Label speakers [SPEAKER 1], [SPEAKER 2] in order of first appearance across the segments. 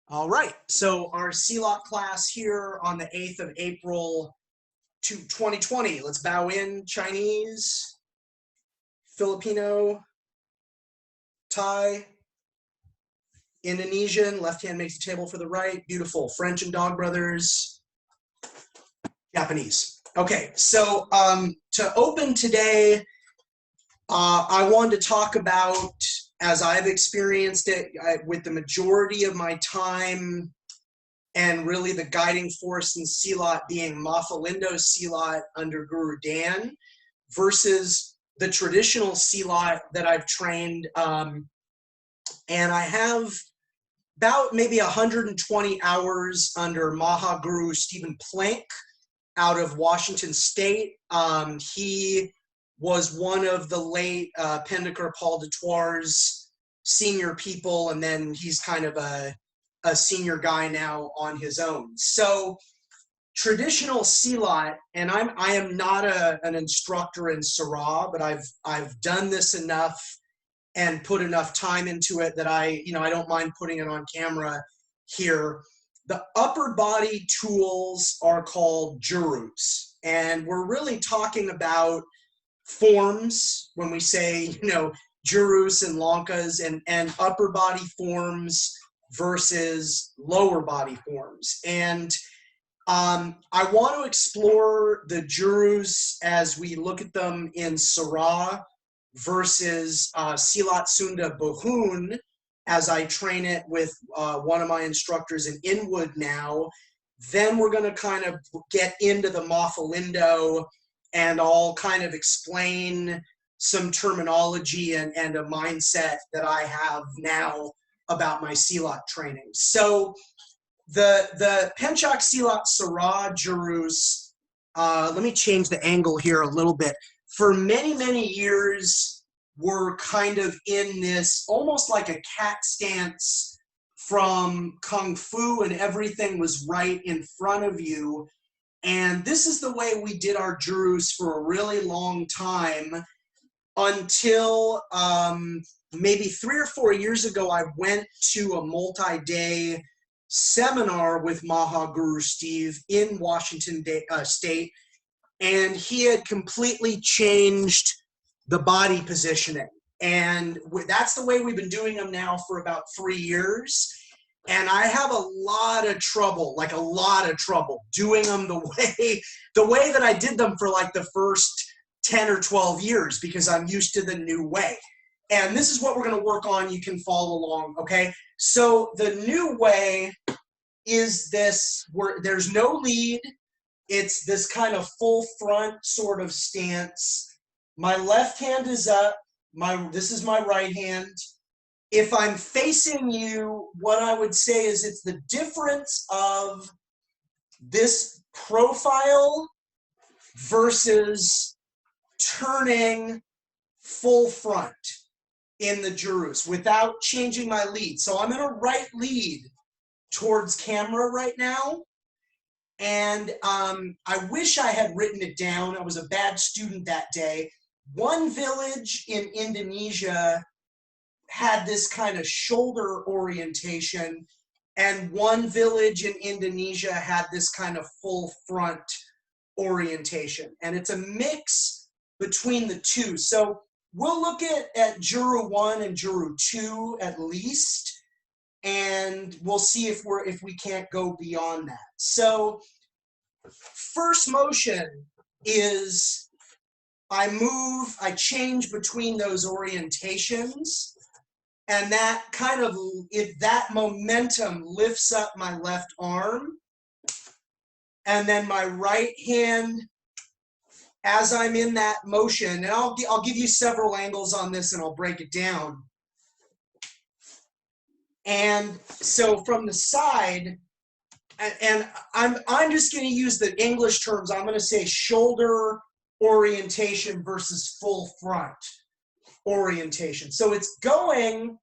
[SPEAKER 1] All right, so our Silat class here on the 8th of April 2020. Let's bow in Chinese, Filipino, Thai, Indonesian, left hand makes the table for the right, beautiful, French and Dog Brothers, Japanese. Okay, so to open today, I wanted to talk about, as I've experienced it with the majority of my time, and really the guiding force in Silat being Maphilindo Silat under Guru Dan versus the traditional Silat that I've trained. And I have about maybe 120 hours under Maha Guru Stephen Plank out of Washington State. He was one of the late Pendekar Paul Dutoir's senior people, and then he's kind of a senior guy now on his own. So traditional Silat, and I am not an instructor in Sarah, but I've done this enough and put enough time into it that I don't mind putting it on camera here. The upper body tools are called jurus, and we're really talking about forms when we say, jurus and lankas and upper body forms versus lower body forms. And I want to explore the jurus as we look at them in Sarah versus Silat Sunda Buhun as I train it with one of my instructors in Inwood now. Then we're going to kind of get into the Maphilindo, and I'll kind of explain some terminology and a mindset that I have now about my Silat training. So the Penchak Silat Sarah jurus, let me change the angle here a little bit. For many, many years, we're kind of in this almost like a cat stance from Kung Fu, and everything was right in front of you. And this is the way we did our jurus for a really long time until maybe 3 or 4 years ago, I went to a multi-day seminar with Maha Guru Steve in Washington State, and he had completely changed the body positioning. And that's the way we've been doing them now for about 3 years. And I have a lot of trouble, doing them the way that I did them for like the first 10 or 12 years, because I'm used to the new way. And this is what we're going to work on. You can follow along, okay? So the new way is this, where there's no lead. It's this kind of full front sort of stance. My left hand is up. This is my right hand. If I'm facing you, what I would say is it's the difference of this profile versus turning full front in the jurus without changing my lead. So I'm in a right lead towards camera right now. And I wish I had written it down. I was a bad student that day. One village in Indonesia had this kind of shoulder orientation, and one village in Indonesia had this kind of full front orientation. And it's a mix between the two. So we'll look at Juru 1 and Juru 2 at least, and we'll see if we can't go beyond that. So first motion is I change between those orientations, and that kind of, if that momentum lifts up my left arm, and then my right hand, as I'm in that motion, and I'll give you several angles on this and I'll break it down. And so from the side, and I'm just going to use the English terms. I'm going to say shoulder orientation versus full front orientation. So it's going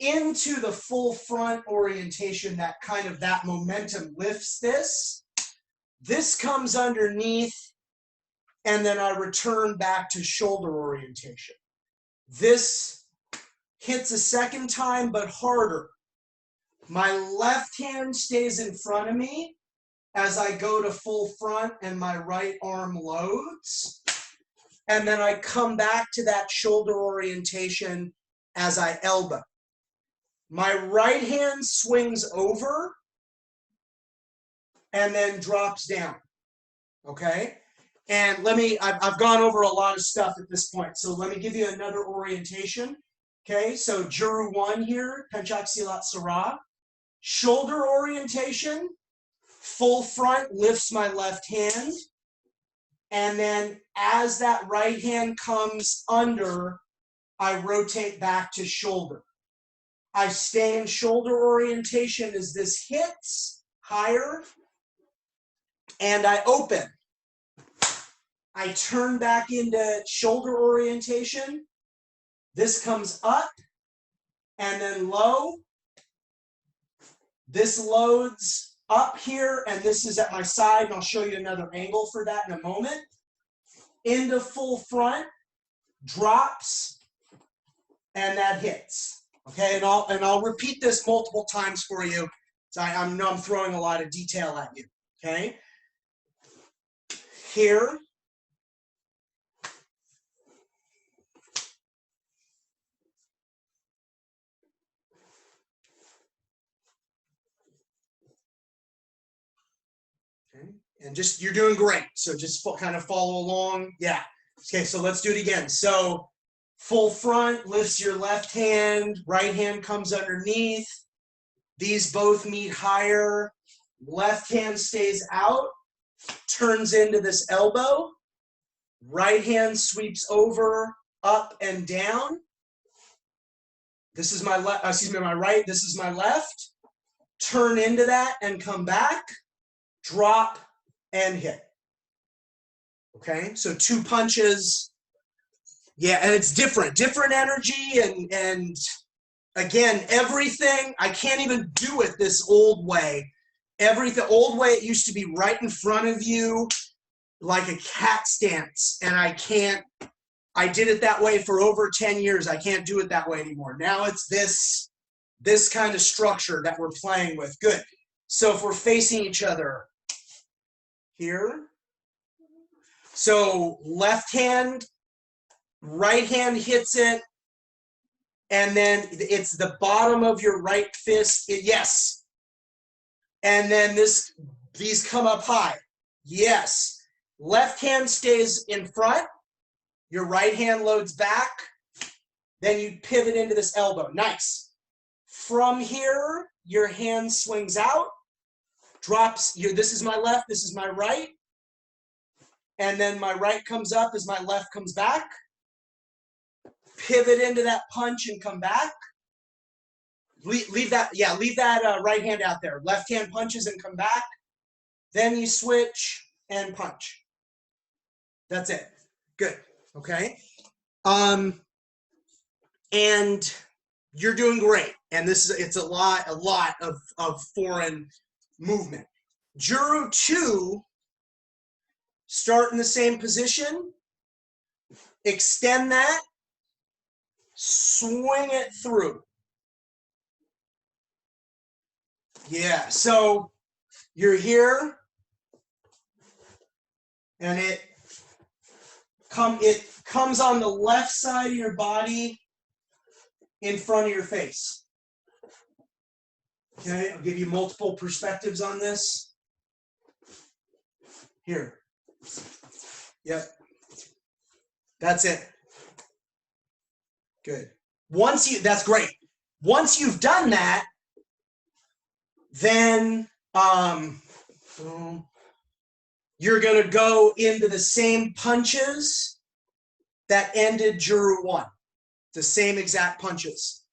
[SPEAKER 1] into the full front orientation, that kind of, that momentum lifts this. This comes underneath, and then I return back to shoulder orientation. This hits a second time, but harder. My left hand stays in front of me as I go to full front and my right arm loads. And then I come back to that shoulder orientation as I elbow. My right hand swings over and then drops down, okay? And I've gone over a lot of stuff at this point, so let me give you another orientation, okay? So Guro 1 here, Penchak Silat Sarah. Shoulder orientation, full front lifts my left hand, and then as that right hand comes under, I rotate back to shoulder. I stay in shoulder orientation as this hits higher, and I open. I turn back into shoulder orientation. This comes up and then low. This loads up here, and this is at my side, and I'll show you another angle for that in a moment. Into full front, drops, and that hits. Okay, and I'll repeat this multiple times for you. So I know I'm throwing a lot of detail at you. Okay, here. Okay, and just you're doing great. So just kind of follow along. Yeah. Okay, so let's do it again. So full front lifts your left hand, right hand comes underneath. These both meet higher. Left hand stays out, turns into this elbow. Right hand sweeps over, up and down. This is my left, my right, this is my left. Turn into that and come back, drop and hit. Okay, so 2 punches. Yeah, and it's different energy, and again, everything, I can't even do it this old way. The old way, it used to be right in front of you, like a cat stance, and I did it that way for over 10 years. I can't do it that way anymore. Now it's this kind of structure that we're playing with. Good. So if we're facing each other here, so left hand, right hand hits it, and then it's the bottom of your right fist. Yes. And then these come up high. Yes. Left hand stays in front. Your right hand loads back. Then you pivot into this elbow. Nice. From here, your hand swings out, drops. This is my left, this is my right. And then my right comes up as my left comes back. Pivot into that punch and come back. Leave that right hand out there. Left hand punches and come back. Then you switch and punch. That's it. Good. Okay. And you're doing great. And it's a lot of foreign movement. Guro 2, start in the same position. Extend that. Swing it through. Yeah, so you're here, and it comes on the left side of your body in front of your face. Okay, I'll give you multiple perspectives on this. Here. Yep. That's it. Good. That's great. Once you've done that, then you're going to go into the same punches that ended Guro 1. The same exact punches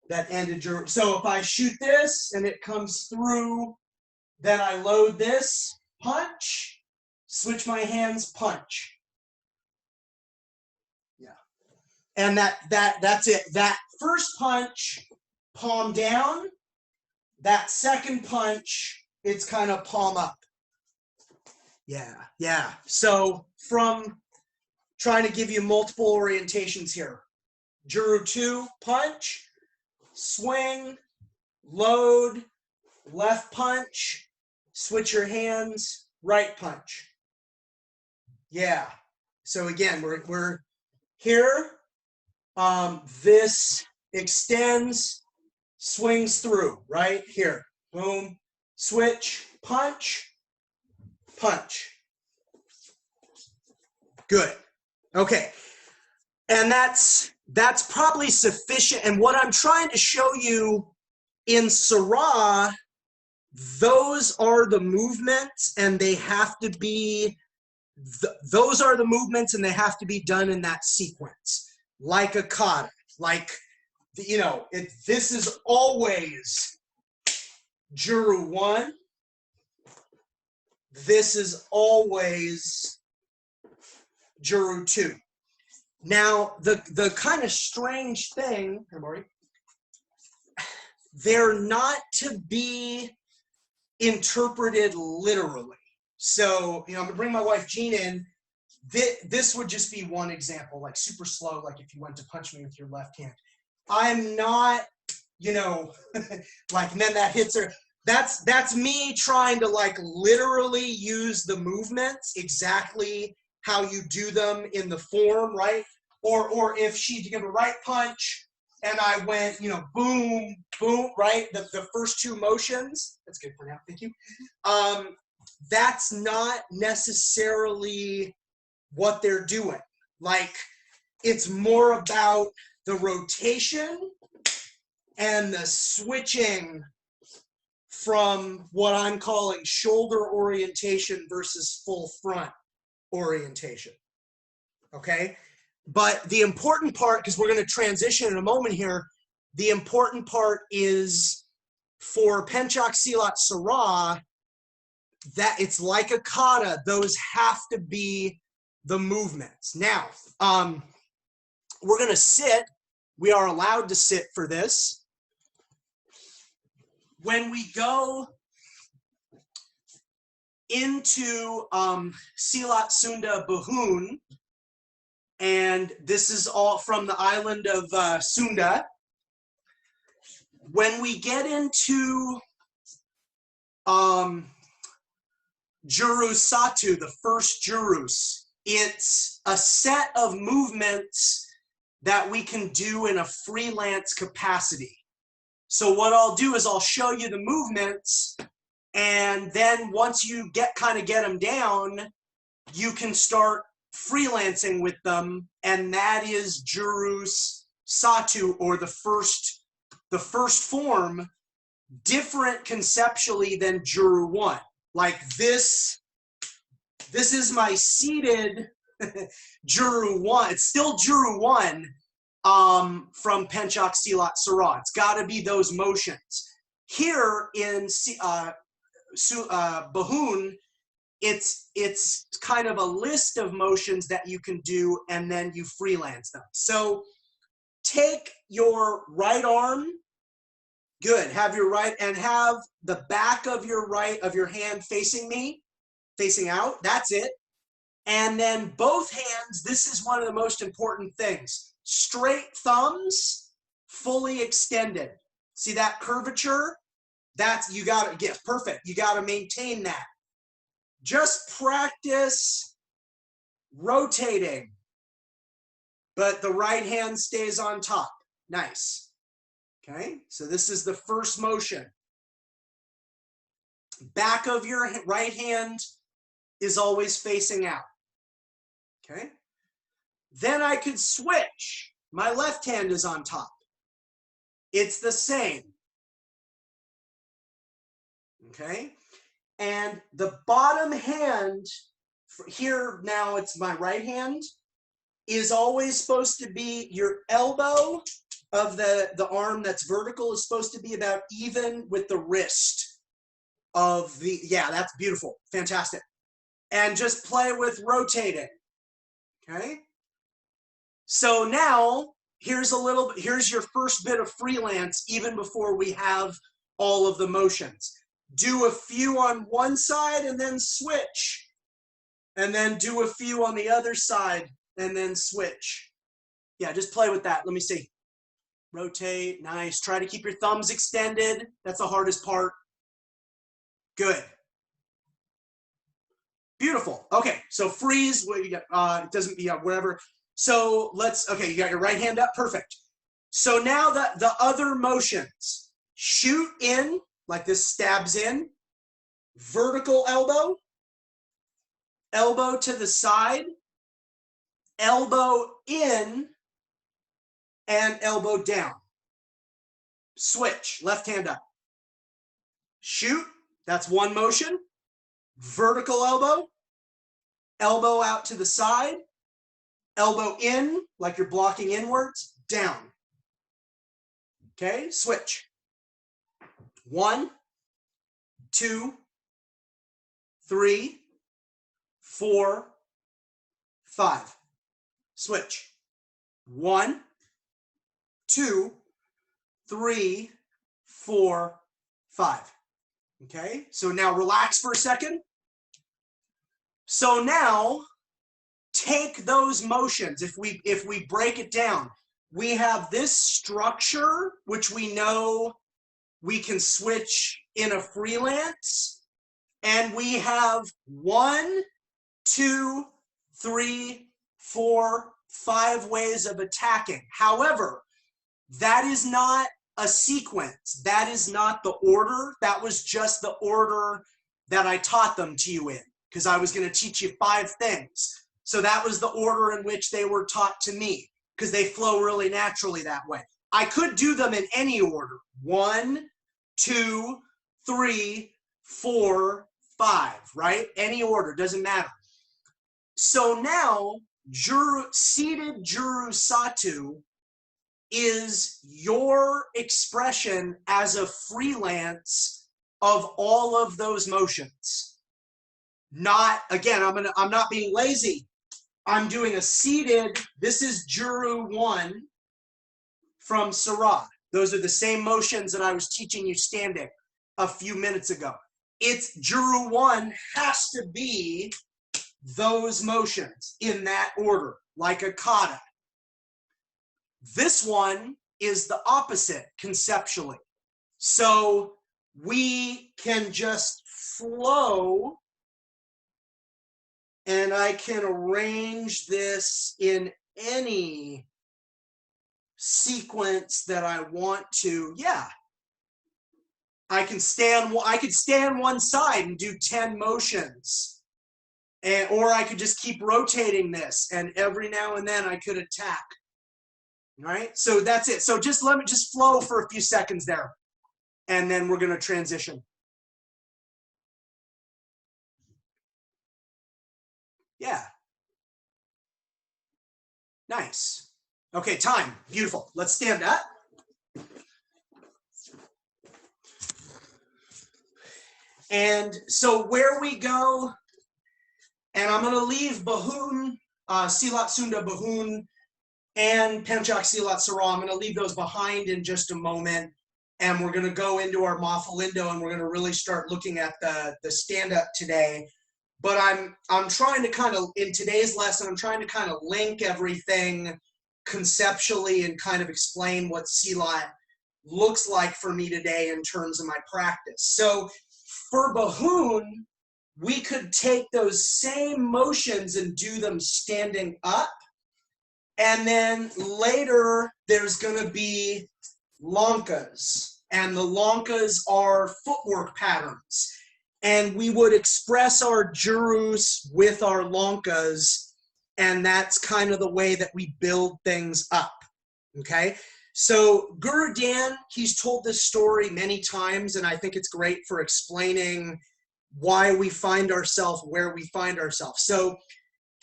[SPEAKER 1] that ended Guro. So if I shoot this and it comes through, then I load this, punch, switch my hands, punch. Yeah. And that's it. That first punch, palm down. That second punch, it's kind of palm up. Yeah. So from trying to give you multiple orientations here. Guro 2, punch, swing, load, left punch, switch your hands, right punch. Yeah. So again, we're here. This extends, swings through, right? Here. Boom. Switch, punch, punch. Good. Okay. And that's probably sufficient. And what I'm trying to show you in Sarah, those are the movements, and they have to be, those are the movements, and they have to be done in that sequence, like a kata, like, you know, this is always Juru 1. This is always Juru 2. Now, the kind of strange thing, they're not to be interpreted literally. So, you know, I'm gonna bring my wife Jean in. This would just be one example, like super slow, like if you went to punch me with your left hand. I'm not, you know, like, and then that hits her. That's me trying to like literally use the movements exactly how you do them in the form, right? Or if she give a right punch and I went, you know, boom, boom, right? The first two motions. That's good for now, thank you. That's not necessarily what they're doing. Like, it's more about the rotation and the switching from what I'm calling shoulder orientation versus full front orientation. Okay? But the important part, because we're going to transition in a moment here, the important part is for Penchak Silat Sarah, that it's like a kata, those have to be the movements. Now, we're going to sit. We are allowed to sit for this. When we go into Silat Sunda Buhun, and this is all from the island of Sunda, when we get into Juru Satu, the first Jurus, it's a set of movements that we can do in a freelance capacity. So what I'll do is I'll show you the movements, and then once you kind of get them down, you can start freelancing with them, and that is Jurus Satu, or the first form, different conceptually than Juru 1. Like this is my seated Juru 1. It's still Juru 1 from Penchak Silat Sarah. It's got to be those motions. Here in Buhun, it's kind of a list of motions that you can do, and then you freelance them. So take your right arm. Good. Have your right, and have the back of your hand facing me, facing out. That's it. And then both hands, this is one of the most important things. Straight thumbs, fully extended. See that curvature? That's, you got to get perfect. You got to maintain that. Just practice rotating, but the right hand stays on top. Nice. Okay, so this is the first motion. Back of your right hand is always facing out. Okay, then I could switch. My left hand is on top. It's the same. Okay, and the bottom hand, here now it's my right hand, is always supposed to be your elbow of the arm that's vertical is supposed to be about even with the wrist of the, yeah, that's beautiful, fantastic. And just play with rotating, okay? So now, here's your first bit of freelance even before we have all of the motions. Do a few on one side and then switch. And then do a few on the other side and then switch. Yeah, just play with that. Let me see. Rotate, nice. Try to keep your thumbs extended. That's the hardest part. Good. Beautiful. Okay, so freeze. What you got? It doesn't. Yeah, whatever. So let's. Okay, you got your right hand up. Perfect. So now the other motions. Shoot in like this. Stabs in. Vertical elbow. Elbow to the side. Elbow in. And elbow down. Switch. Left hand up. Shoot. That's one motion. Vertical elbow. Elbow out to the side. Elbow in, like you're blocking inwards, down. Okay, switch. 1, 2, 3, 4, 5. Switch. 1, 2, 3, 4, 5. Okay, so now relax for a second. So now take those motions. If we break it down, we have this structure, which we know we can switch in a freelance, and we have 1, 2, 3, 4, 5 ways of attacking. However, that is not a sequence. That is not the order. That was just the order that I taught them to you in, because I was going to teach you 5 things. So that was the order in which they were taught to me, because they flow really naturally that way. I could do them in any order. 1, 2, 3, 4, 5, right? Any order, doesn't matter. So now, seated Juru Satu is your expression as a freelance of all of those motions. Not, again, I'm not being lazy. I'm doing a seated, this is Juru 1 from Sarah. Those are the same motions that I was teaching you standing a few minutes ago. It's Juru 1 has to be those motions in that order, like a kata. This one is the opposite conceptually. So we can just flow, and I can arrange this in any sequence that I want to. Yeah. I could stand one side and do 10 motions. Or I could just keep rotating this, and every now and then I could attack. All right, so that's it. So just let me just flow for a few seconds there, and then we're going to transition. Yeah. Nice. Okay, time. Beautiful. Let's stand up. And so where we go, and I'm going to leave Buhun, Silat Sunda Buhun, and Pencak Silat Sarah. I'm going to leave those behind in just a moment, and we're going to go into our Maphilindo, and we're going to really start looking at the stand-up today. But I'm trying to kind of, in today's lesson, I'm trying to kind of link everything conceptually and kind of explain what Silat looks like for me today in terms of my practice. So for Buhun, we could take those same motions and do them standing up. And then later, there's going to be lankas. And the lankas are footwork patterns. And we would express our jurus with our lankas. And that's kind of the way that we build things up. Okay? So Guru Dan, he's told this story many times. And I think it's great for explaining why we find ourselves where we find ourselves. So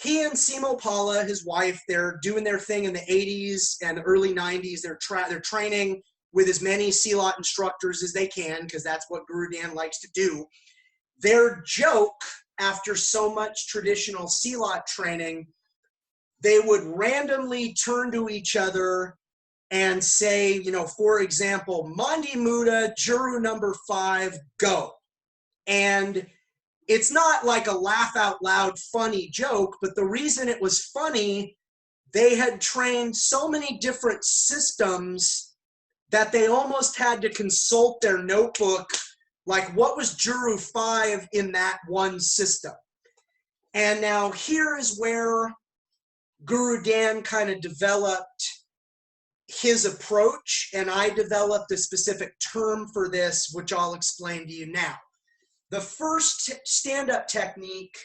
[SPEAKER 1] he and Simo Pala, his wife, they're doing their thing in the 80s and early 90s. They're training with as many Silat instructors as they can, because that's what Guru Dan likes to do. Their joke, after so much traditional Silat training, they would randomly turn to each other and say, you know, for example, Mandi Muda, Juru number 5, go. And it's not like a laugh out loud funny joke, but the reason it was funny, they had trained so many different systems that they almost had to consult their notebook, like what was Juru 5 in that one system. And now here is where Guru Dan kind of developed his approach, and I developed a specific term for this, which I'll explain to you now. The first stand-up technique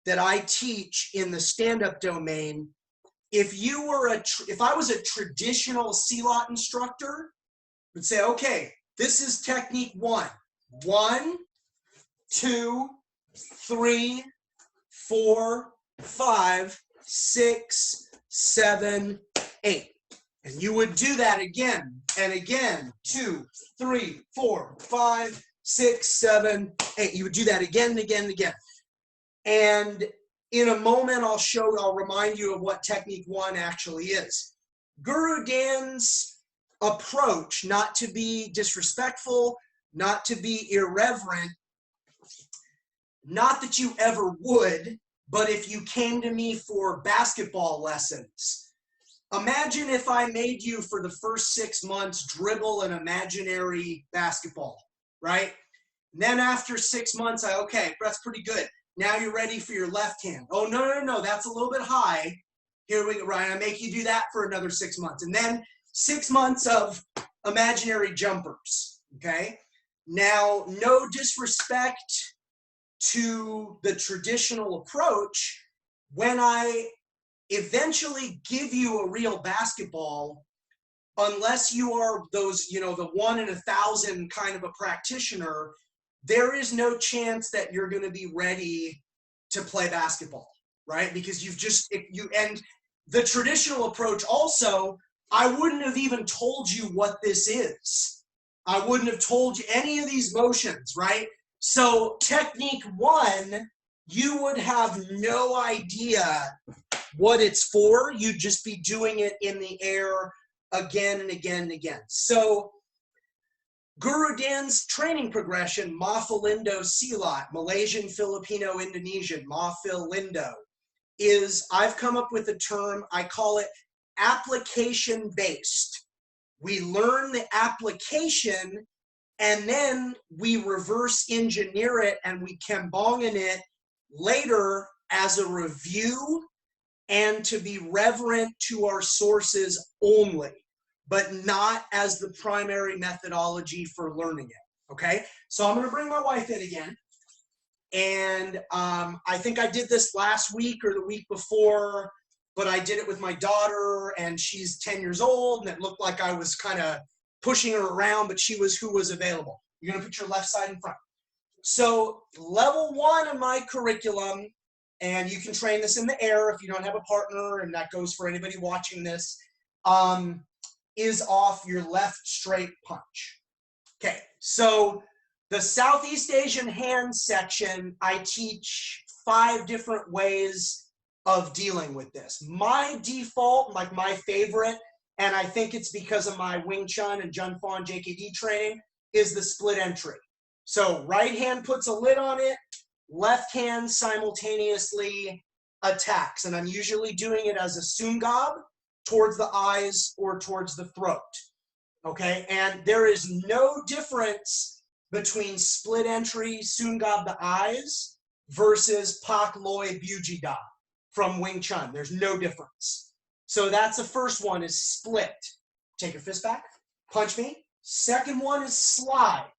[SPEAKER 1] that I teach in the stand-up domain, if I was a traditional Silat instructor, would say, okay, this is technique 1. 1, 2, 3, 4, 5, 6, 7, 8. And you would do that again and again. 2, 3, 4, 5, 6, 7, 8. You would do that again and again and again. And in a moment, I'll remind you of what technique 1 actually is. Guru Dan's approach, not to be disrespectful, not to be irreverent, not that you ever would, but if you came to me for basketball lessons, imagine if I made you for the first 6 months dribble an imaginary basketball, right? And then after 6 months, okay, that's pretty good. Now you're ready for your left hand. Oh, no, that's a little bit high. Here we go, Ryan, I make you do that for another 6 months. And then 6 months of imaginary jumpers, okay? Now, no disrespect to the traditional approach, when I eventually give you a real basketball, unless you are those, the 1 in 1,000 kind of a practitioner, there is no chance that you're going to be ready to play basketball, right? Because and the traditional approach also, I wouldn't have even told you what this is. I wouldn't have told you any of these motions, right? So technique 1, you would have no idea what it's for. You'd just be doing it in the air again and again and again. So Guru Dan's training progression, Maphilindo Silat, Malaysian, Filipino, Indonesian, Maphilindo, is, I've come up with a term, I call it application-based. We learn the application, and then we reverse engineer it, and we kembangin it later as a review and to be reverent to our sources only, but not as the primary methodology for learning it, okay? So I'm going to bring my wife in again. And I think I did this last week or the week before, but I did it with my daughter, and she's 10 years old, and it looked like I was kind of pushing her around, but she was who was available. You're going to put your left side in front. So level 1 of my curriculum, and you can train this in the air if you don't have a partner, and that goes for anybody watching this, is off your left straight punch. Okay, so the Southeast Asian hand section, I teach 5 different ways of dealing with this. My default, like my favorite, and I think it's because of my Wing Chun and Jun Fan JKD training, is the split entry. So right hand puts a lid on it, left hand simultaneously attacks. And I'm usually doing it as a sungab towards the eyes or towards the throat. Okay, and there is no difference between split entry, sungab the eyes, versus pak loi buji da from Wing Chun. There's no difference. So that's the first one, is split. Take your fist back, punch me. Second one is slide.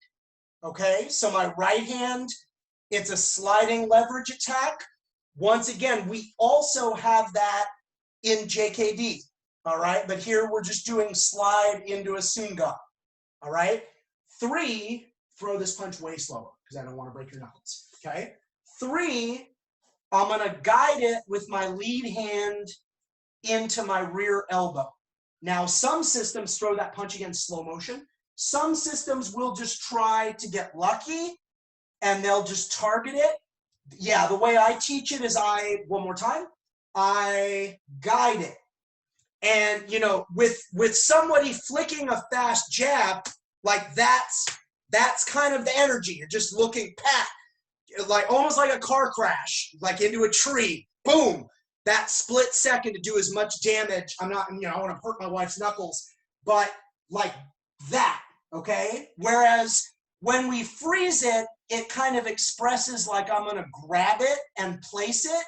[SPEAKER 1] Okay, so my right hand, it's a sliding leverage attack. Once again, we also have that in JKD. All right, but here we're just doing slide into a sungab. All right, 3, throw this punch way slower because I don't want to break your knuckles. Okay, 3, I'm going to guide it with my lead hand into my rear elbow. Now, some systems throw that punch again slow motion. Some systems will just try to get lucky and they'll just target it. Yeah, the way I teach it is one more time, I guide it. And, with somebody flicking a fast jab, like that's kind of the energy. You're just looking like almost like a car crash, like into a tree. Boom. That split second to do as much damage. I'm not, I want to hurt my wife's knuckles, but like that, okay? Whereas when we freeze it, it kind of expresses like I'm gonna grab it and place it.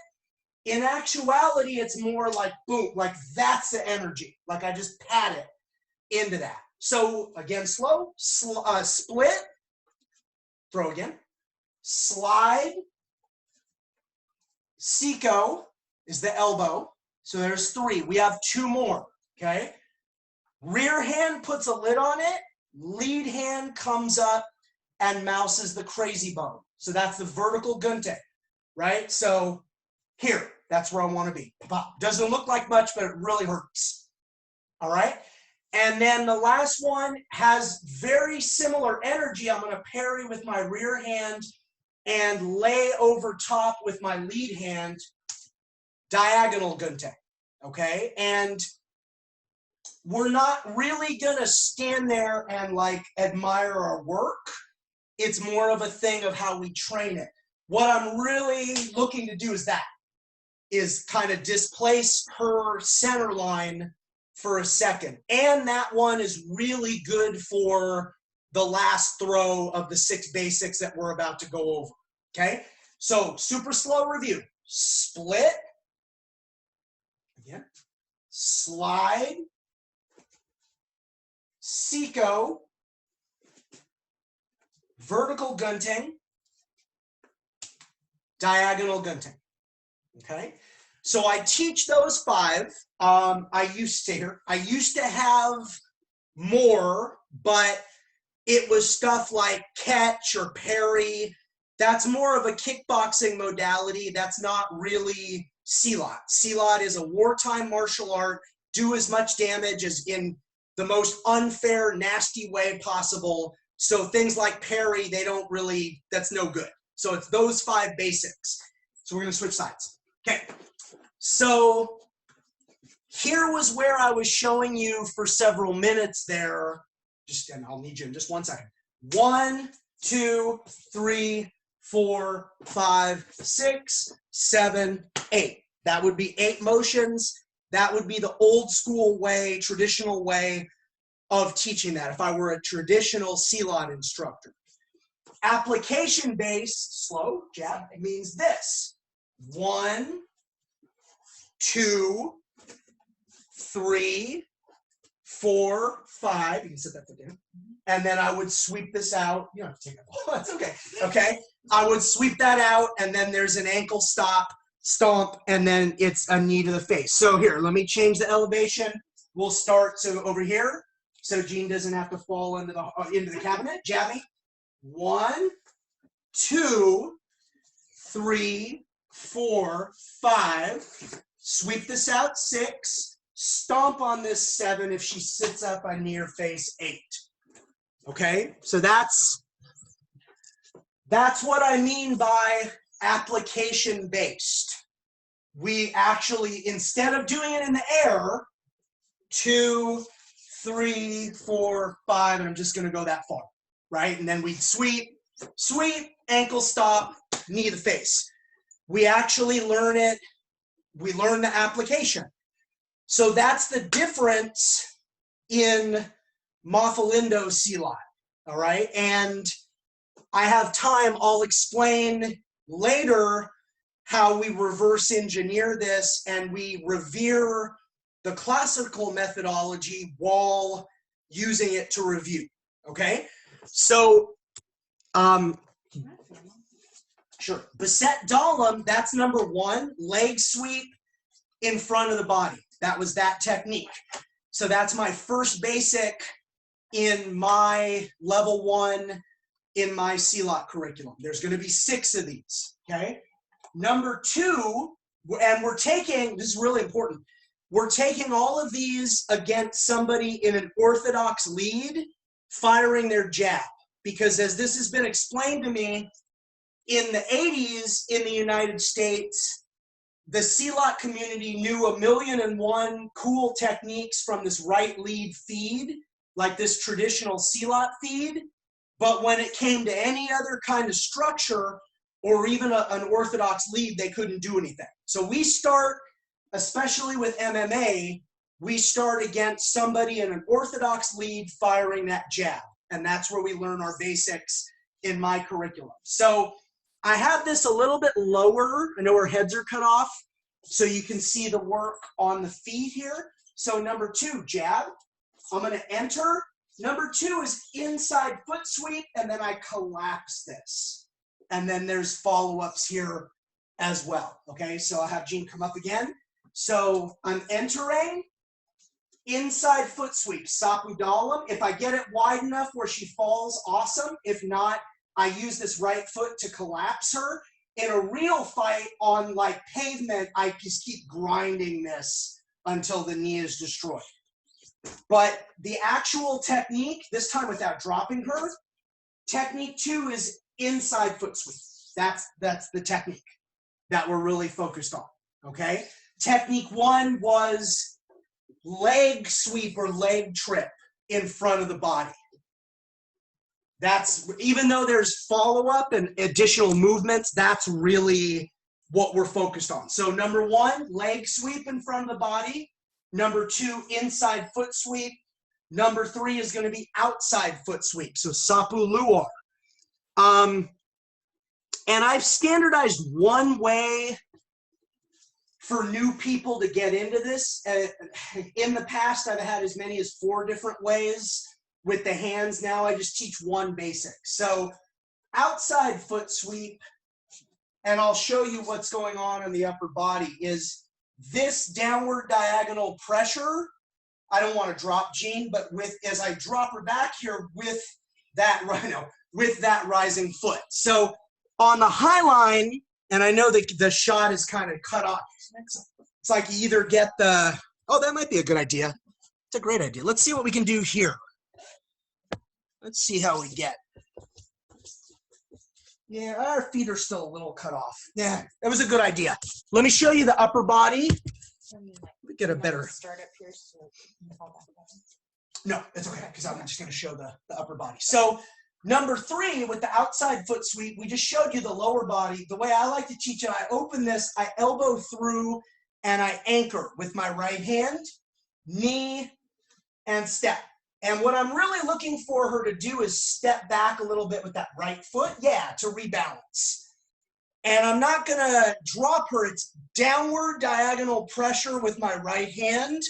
[SPEAKER 1] In actuality, it's more like boom, like that's the energy. Like I just pat it into that. So again, slow, split, throw again, slide, Siko is the elbow. So there's 3. We have 2 more, okay? Rear hand puts a lid on it. Lead hand comes up and mouses the crazy bone. So that's the vertical gunte, right? So here, that's where I want to be. Doesn't look like much, but it really hurts. All right? And then the last one has very similar energy. I'm going to parry with my rear hand and lay over top with my lead hand, diagonal gunte, okay? And we're not really going to stand there and like admire our work. It's more of a thing of how we train it. What I'm really looking to do is kind of displace her center line for a second. And that one is really good for the last throw of the 6 basics that we're about to go over, okay? So super slow review. Split, again, slide, Siko, vertical gunting, diagonal gunting, okay? So I teach those 5. I used to have more, but it was stuff like catch or parry. That's more of a kickboxing modality. That's not really Silat. Silat is a wartime martial art. Do as much damage as in the most unfair, nasty way possible. So things like parry, they don't really, that's no good. So it's those 5 basics. So we're going to switch sides. Okay. So here was where I was showing you for several minutes there. And I'll need you in just 1 second. 1, 2, 3, 4, 5, 6, 7, 8. That would be 8 motions. That would be the old school way, traditional way of teaching that if I were a traditional Silat instructor. Application-based, slow, jab, means this. 1, 2, 3, 4, 5. You can set that down. And then I would sweep this out. You don't have to take it. That's okay. Okay. I would sweep that out, and then there's an ankle stomp, and then it's a knee to the face. So here, let me change the elevation. We'll start so over here, so Jean doesn't have to fall into the cabinet. Jabbing. 1, 2, 3, 4, 5. Sweep this out. 6. Stomp on this 7. If she sits up, I knee her face. 8. Okay, so that's what I mean by application-based. We actually, instead of doing it in the air, 2, 3, 4, 5, and I'm just going to go that far, right? And then we'd sweep, ankle stop, knee to the face. We actually learn it. We learn the application. So that's the difference in Maphilindo Silat, all right? And I have time, I'll explain later how we reverse engineer this and we revere the classical methodology while using it to review, okay? So, sure. Beset Dalam, that's number 1, leg sweep in front of the body. That was that technique. So that's my first basic in my level 1 in my Silat curriculum. There's going to be 6 of these, okay? Number 2, and we're taking, this is really important, we're taking all of these against somebody in an orthodox lead, firing their jab. Because as this has been explained to me, in the 80s in the United States, the Silat community knew 1,000,001 cool techniques from this right lead feed, like this traditional Silat feed. But when it came to any other kind of structure or even an orthodox lead, they couldn't do anything. So we start, especially with MMA, we start against somebody in an orthodox lead firing that jab. And that's where we learn our basics in my curriculum. So I have this a little bit lower. I know our heads are cut off, so you can see the work on the feet here. So number 2, jab. I'm going to enter. Number 2 is inside foot sweep, and then I collapse this. And then there's follow-ups here as well. Okay, so I'll have Jean come up again. So I'm entering, inside foot sweep, sapu dalam. If I get it wide enough where she falls, awesome. If not, I use this right foot to collapse her. In a real fight on like pavement, I just keep grinding this until the knee is destroyed. But the actual technique, this time without dropping her, technique 2 is inside foot sweep. That's the technique that we're really focused on, okay? Technique 1 was leg sweep or leg trip in front of the body. That's, even though there's follow-up and additional movements, that's really what we're focused on. So number 1, leg sweep in front of the body. Number 2, inside foot sweep. Number 3 is going to be outside foot sweep, so sapu luar. And I've standardized one way for new people to get into this. In the past, I've had as many as 4 different ways with the hands. Now I just teach one basic. So outside foot sweep, and I'll show you what's going on in the upper body, is this downward diagonal pressure. I don't want to drop Jean, but as I drop her back here with that rising foot. So on the high line, and I know that the shot is kind of cut off. It's like you either get the, oh, that might be a good idea. It's a great idea. Let's see what we can do here. Let's see how we get. Yeah, our feet are still a little cut off. Yeah, that was a good idea. Let me show you the upper body. Let me get a better. Start up here so no, it's okay, because I'm just going to show the upper body. So number 3, with the outside foot sweep, we just showed you the lower body. The way I like to teach it, I open this, I elbow through, and I anchor with my right hand, knee, and step. And what I'm really looking for her to do is step back a little bit with that right foot, yeah, to rebalance. And I'm not going to drop her. It's downward diagonal pressure with my right hand,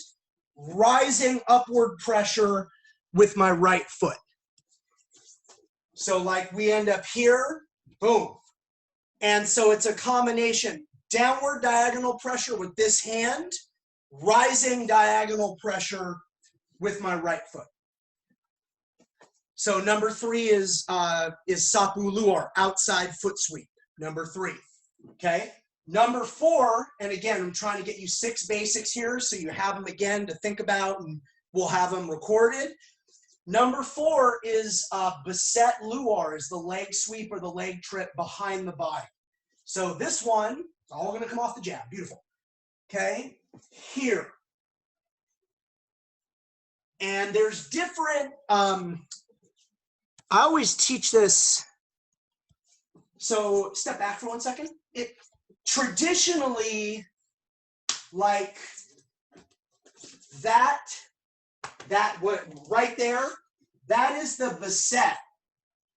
[SPEAKER 1] rising upward pressure with my right foot. So like we end up here, boom. And so it's a combination, downward diagonal pressure with this hand, rising diagonal pressure with my right foot. So number 3 is sapu luar, outside foot sweep. Number 3, okay? Number 4, and again, I'm trying to get you 6 basics here so you have them again to think about, and we'll have them recorded. Number 4 is beset luar, is the leg sweep or the leg trip behind the body. So this one, it's all going to come off the jab. Beautiful. Okay? Here. And there's different, I always teach this. So step back for 1 second. It traditionally, like that what right there, that is the beset,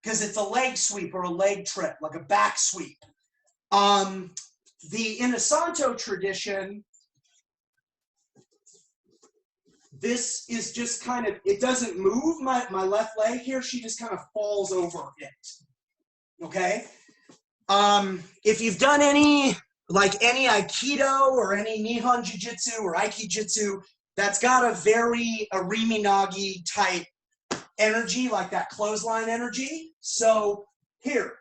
[SPEAKER 1] because it's a leg sweep or a leg trip, like a back sweep. The Inosanto tradition, this is just kind of, it doesn't move my left leg here, she just kind of falls over it. Okay? If you've done any Aikido or any Nihon Jiu-Jitsu or Aikijitsu, that's got a very Arimi-Nagi type energy, like that clothesline energy. So here,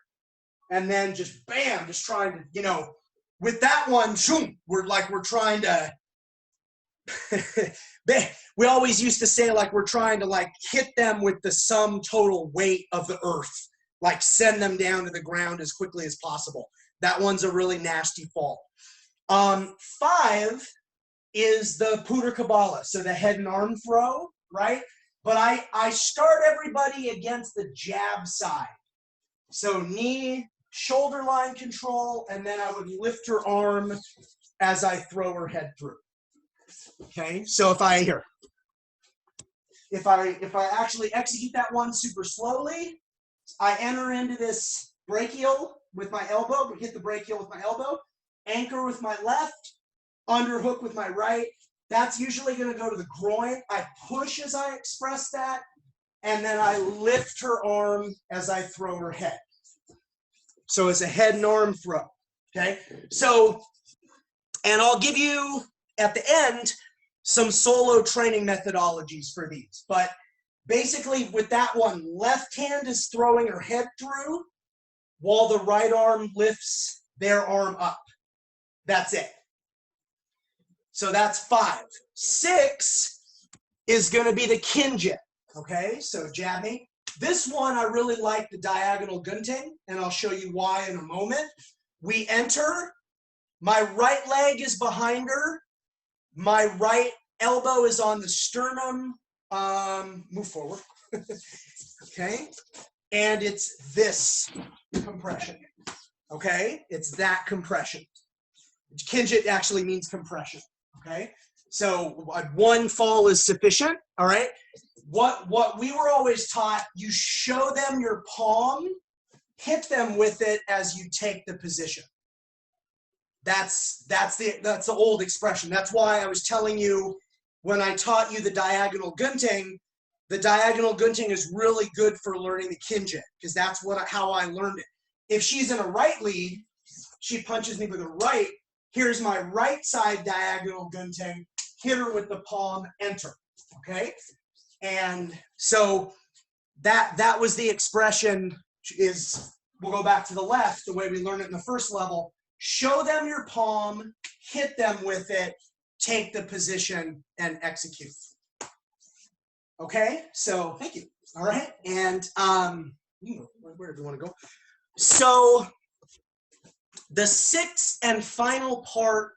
[SPEAKER 1] and then just bam, just trying to, you know, with that one, shoom, we're trying to, we always used to say like we're trying to like hit them with the sum total weight of the earth, like send them down to the ground as quickly as possible. That one's a really nasty fall. 5 is the Puder Kabbalah, so the head and arm throw, right? But I start everybody against the jab side. So knee, shoulder line control, and then I would lift her arm as I throw her head through. Okay, so if I actually execute that one super slowly, I enter into this brachial with my elbow, hit the brachial with my elbow, anchor with my left, underhook with my right. That's usually going to go to the groin. I push as I express that, and then I lift her arm as I throw her head. So it's a head and arm throw. Okay, so, and I'll give you at the end some solo training methodologies for these. But basically with that one, left hand is throwing her head through while the right arm lifts their arm up. That's it. So that's 5. 6 is going to be the kinjit. Okay, so jab me. This one I really like the diagonal gunting, and I'll show you why in a moment. We enter. My right leg is behind her. My right elbow is on the sternum. Move forward. Okay, and it's this compression. Okay, it's that compression. Kinjit actually means compression. Okay, so one fall is sufficient. All right. What we were always taught, you show them your palm, hit them with it as you take the position. That's the old expression. That's why I was telling you when I taught you the diagonal gunting is really good for learning the kinjit, because that's how I learned it. If she's in a right lead, she punches me with a right. Here's my right side diagonal gunting. Hit her with the palm, enter. Okay, and so that was the expression. We'll go back to the left, the way we learned it in the first level. Show them your palm, hit them with it, take the position, and execute. Okay, so thank you. All right, and where do you want to go? So the 6th and final part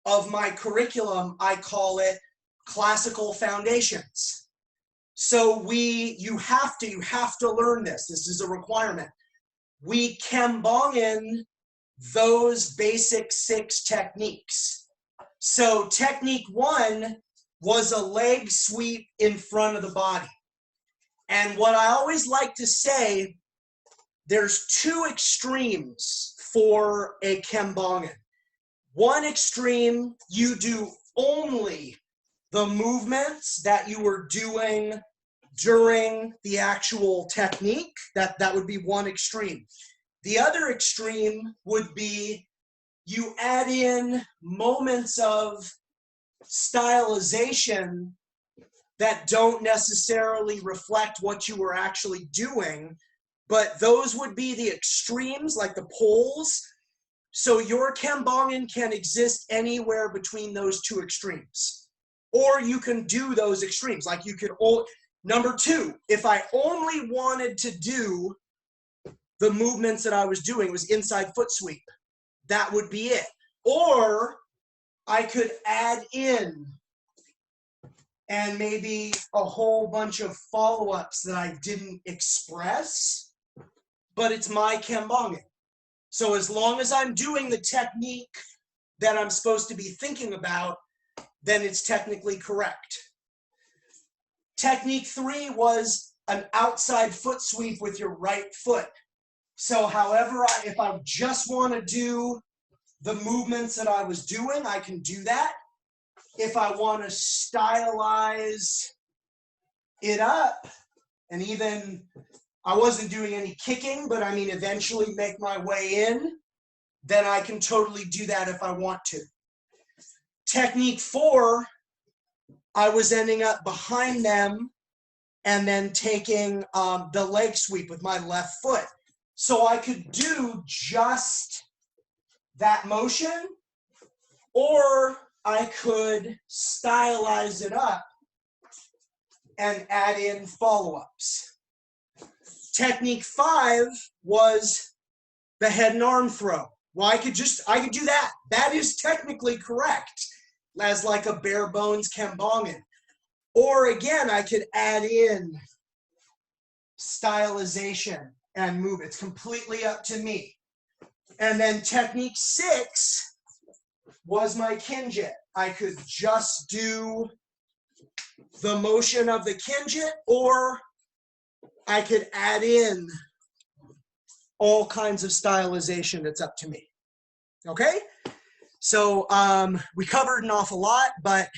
[SPEAKER 1] of my curriculum, I call it classical foundations. So you have to learn this. This is a requirement. We kembangin those basic 6 techniques. So technique 1 was a leg sweep in front of the body. And what I always like to say, there's 2 extremes for a kembangin. One extreme, you do only the movements that you were doing during the actual technique. That would be one extreme. The other extreme would be you add in moments of stylization that don't necessarily reflect what you were actually doing, but those would be the extremes, like the poles. So your kembangin can exist anywhere between those 2 extremes. Or you can do those extremes. Like you could, number 2, if I only wanted to do the movements that I was doing, was inside foot sweep, that would be it. Or I could add in and maybe a whole bunch of follow-ups that I didn't express, but it's my kembangin. So as long as I'm doing the technique that I'm supposed to be thinking about, then it's technically correct. Technique 3 was an outside foot sweep with your right foot. So however, if I just want to do the movements that I was doing, I can do that. If I want to stylize it up, and even I wasn't doing any kicking, but I mean eventually make my way in, then I can totally do that if I want to. Technique 4, I was ending up behind them and then taking the leg sweep with my left foot. So I could do just that motion, or I could stylize it up and add in follow-ups. Technique 5 was the head and arm throw. Well, I could do that. That is technically correct as like a bare bones kembangin. Or again, I could add in stylization and move. It's completely up to me. And then technique 6 was my kinjit. I could just do the motion of the kinjit, or I could add in all kinds of stylization. It's up to me. Okay? So we covered an awful lot, but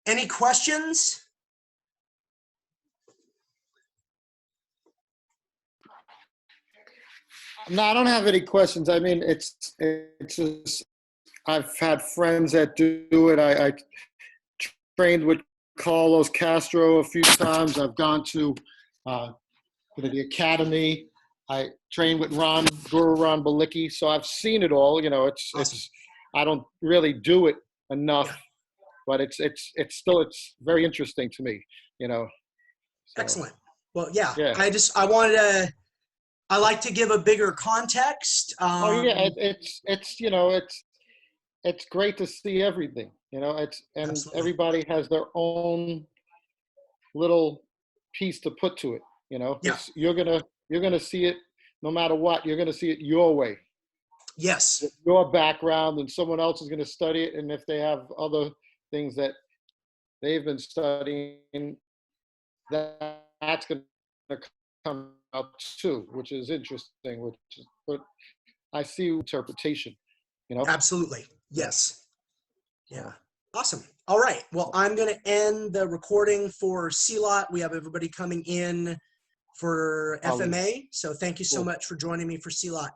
[SPEAKER 1] any questions?
[SPEAKER 2] No, I don't have any questions. I mean, it's just, I've had friends that do it. I trained with Carlos Castro a few times. I've gone to the academy. I trained with Guro Ron Balicki. So I've seen it all. You know,
[SPEAKER 1] Awesome.
[SPEAKER 2] I don't really do it enough, but it's still very interesting to me. You know. So,
[SPEAKER 1] excellent. Well, yeah.
[SPEAKER 2] Yeah.
[SPEAKER 1] I like to give a bigger context.
[SPEAKER 2] Oh yeah, it's great to see everything, you know. And
[SPEAKER 1] Absolutely.
[SPEAKER 2] everybody has their own little piece to put to it, you know.
[SPEAKER 1] Yeah.
[SPEAKER 2] You're gonna see it no matter what. You're gonna see it your way,
[SPEAKER 1] Yes.
[SPEAKER 2] with your background, and someone else is gonna study it. And if they have other things that they've been studying, that's gonna come out too, which is interesting. But I see interpretation, you know.
[SPEAKER 1] Absolutely. Yes. Yeah. Awesome. All right. Well, I'm going to end the recording for Silat. We have everybody coming in for FMA. So thank you so
[SPEAKER 2] Cool.
[SPEAKER 1] much for joining me for Silat.